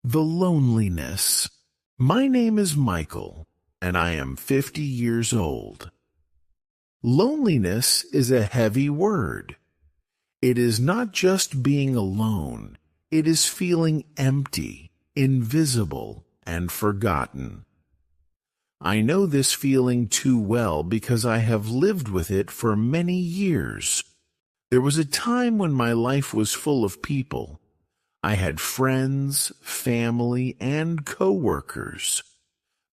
The loneliness. My name is Michael, and I am 50 years old. Loneliness is a heavy word. It is not just being alone. It is feeling empty, invisible, and forgotten. I know this feeling too well because I have lived with it for many years. There was a time when my life was full of people. I had friends, family, and coworkers.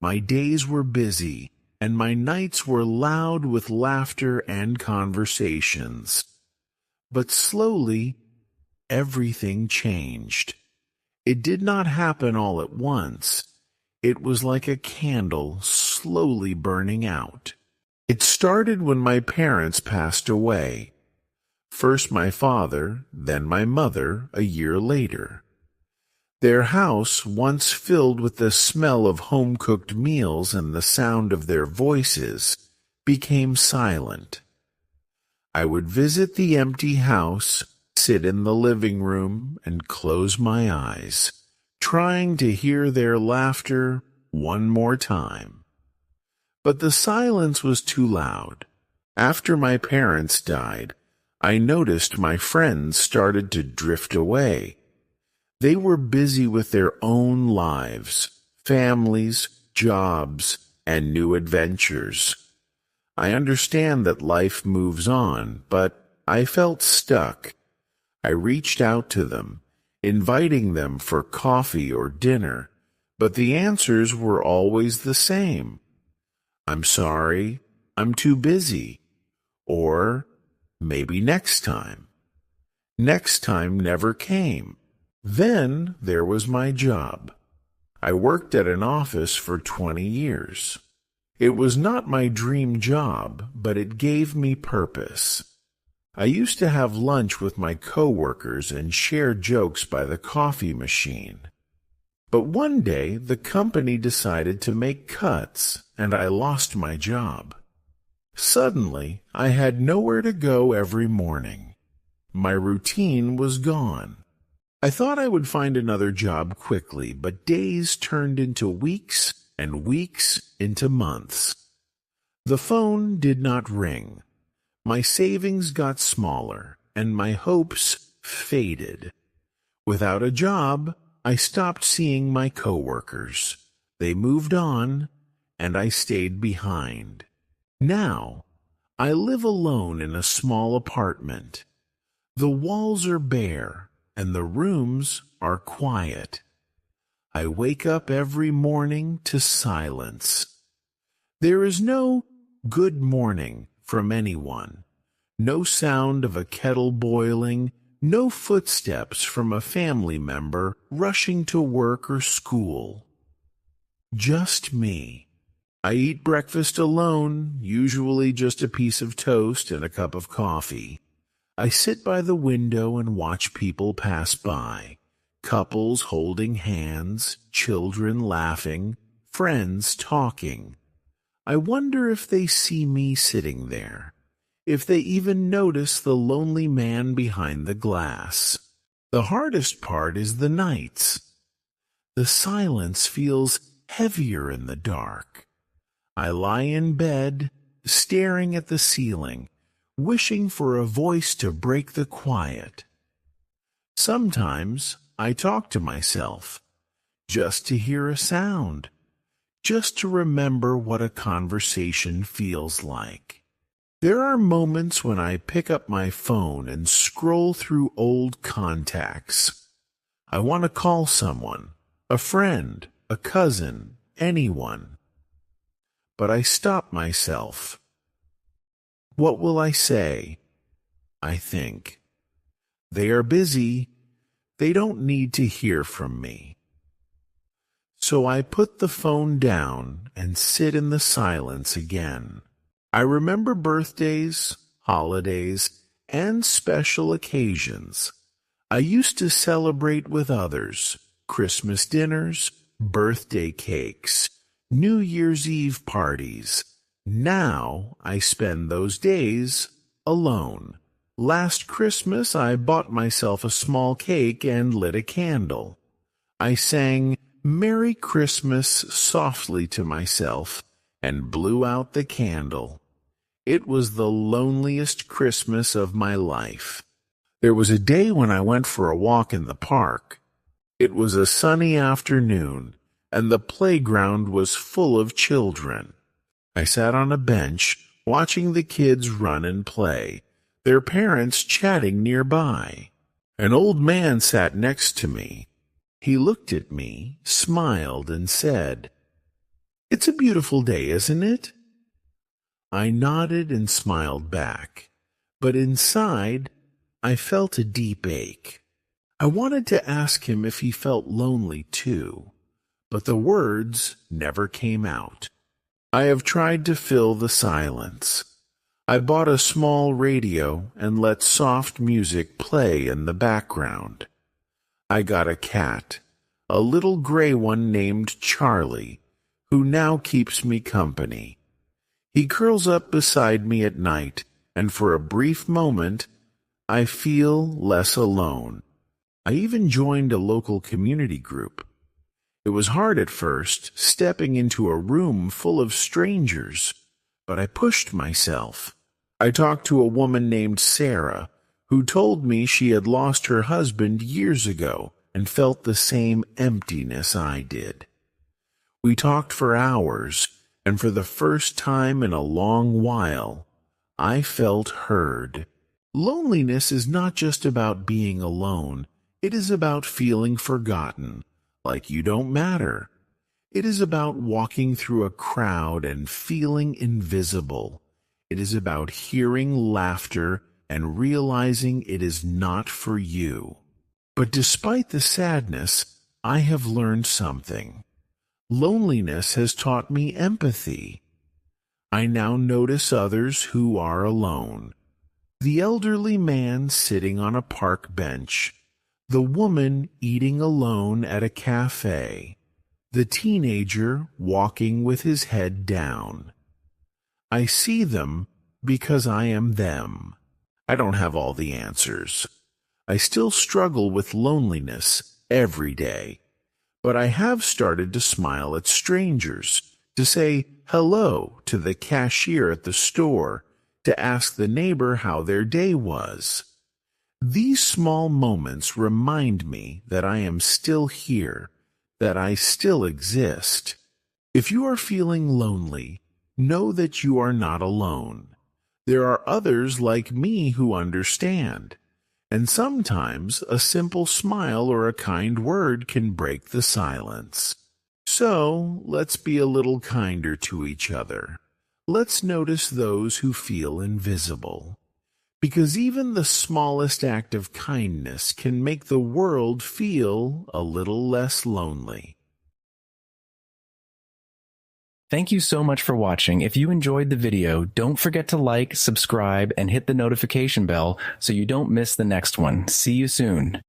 My days were busy, and my nights were loud with laughter and conversations. But slowly, everything changed. It did not happen all at once. It was like a candle slowly burning out. It started when my parents passed away. First my father, then my mother, a year later. Their house, once filled with the smell of home-cooked meals and the sound of their voices, became silent. I would visit the empty house, sit in the living room, and close my eyes, trying to hear their laughter one more time. But the silence was too loud. After my parents died, I noticed my friends started to drift away. They were busy with their own lives, families, jobs, and new adventures. I understand that life moves on, but I felt stuck. I reached out to them, inviting them for coffee or dinner, but the answers were always the same. I'm sorry, I'm too busy. Or, maybe next time. Next time never came. Then there was my job. I worked at an office for 20 years. It was not my dream job, but it gave me purpose. I used to have lunch with my coworkers and share jokes by the coffee machine. But one day the company decided to make cuts, and I lost my job. Suddenly, I had nowhere to go every morning. My routine was gone. I thought I would find another job quickly, but days turned into weeks and weeks into months. The phone did not ring. My savings got smaller, and my hopes faded. Without a job, I stopped seeing my coworkers. They moved on, and I stayed behind. Now, I live alone in a small apartment. The walls are bare, and the rooms are quiet. I wake up every morning to silence. There is no good morning from anyone, no sound of a kettle boiling, no footsteps from a family member rushing to work or school. Just me. I eat breakfast alone, usually just a piece of toast and a cup of coffee. I sit by the window and watch people pass by, couples holding hands, children laughing, friends talking. I wonder if they see me sitting there, if they even notice the lonely man behind the glass. The hardest part is the nights. The silence feels heavier in the dark. I lie in bed, staring at the ceiling, wishing for a voice to break the quiet. Sometimes I talk to myself, just to hear a sound, just to remember what a conversation feels like. There are moments when I pick up my phone and scroll through old contacts. I want to call someone, a friend, a cousin, anyone. But I stop myself. What will I say? I think. They are busy. They don't need to hear from me. So I put the phone down and sit in the silence again. I remember birthdays, holidays, and special occasions. I used to celebrate with others, Christmas dinners, birthday cakes, New Year's Eve parties. Now I spend those days alone. Last Christmas I bought myself a small cake and lit a candle. I sang "Merry Christmas" softly to myself and blew out the candle. It was the loneliest Christmas of my life. There was a day when I went for a walk in the park. It was a sunny afternoon, and the playground was full of children. I sat on a bench, watching the kids run and play, their parents chatting nearby. An old man sat next to me. He looked at me, smiled, and said, "It's a beautiful day, isn't it?" I nodded and smiled back, but inside I felt a deep ache. I wanted to ask him if he felt lonely too, but the words never came out. I have tried to fill the silence. I bought a small radio and let soft music play in the background. I got a cat, a little gray one named Charlie, who now keeps me company. He curls up beside me at night, and for a brief moment, I feel less alone. I even joined a local community group. It was hard at first, stepping into a room full of strangers, but I pushed myself. I talked to a woman named Sarah, who told me she had lost her husband years ago and felt the same emptiness I did. We talked for hours, and for the first time in a long while, I felt heard. Loneliness is not just about being alone. It is about feeling forgotten, like you don't matter. It is about walking through a crowd and feeling invisible. It is about hearing laughter and realizing it is not for you. But despite the sadness, I have learned something. Loneliness has taught me empathy. I now notice others who are alone. The elderly man sitting on a park bench, the woman eating alone at a cafe, the teenager walking with his head down. I see them because I am them. I don't have all the answers. I still struggle with loneliness every day, but I have started to smile at strangers, to say hello to the cashier at the store, to ask the neighbor how their day was. These small moments remind me that I am still here, that I still exist. If you are feeling lonely, know that you are not alone. There are others like me who understand, and sometimes a simple smile or a kind word can break the silence. So, let's be a little kinder to each other. Let's notice those who feel invisible, because even the smallest act of kindness can make the world feel a little less lonely. Thank you so much for watching. If you enjoyed the video, don't forget to like, subscribe, and hit the notification bell so you don't miss the next one. See you soon.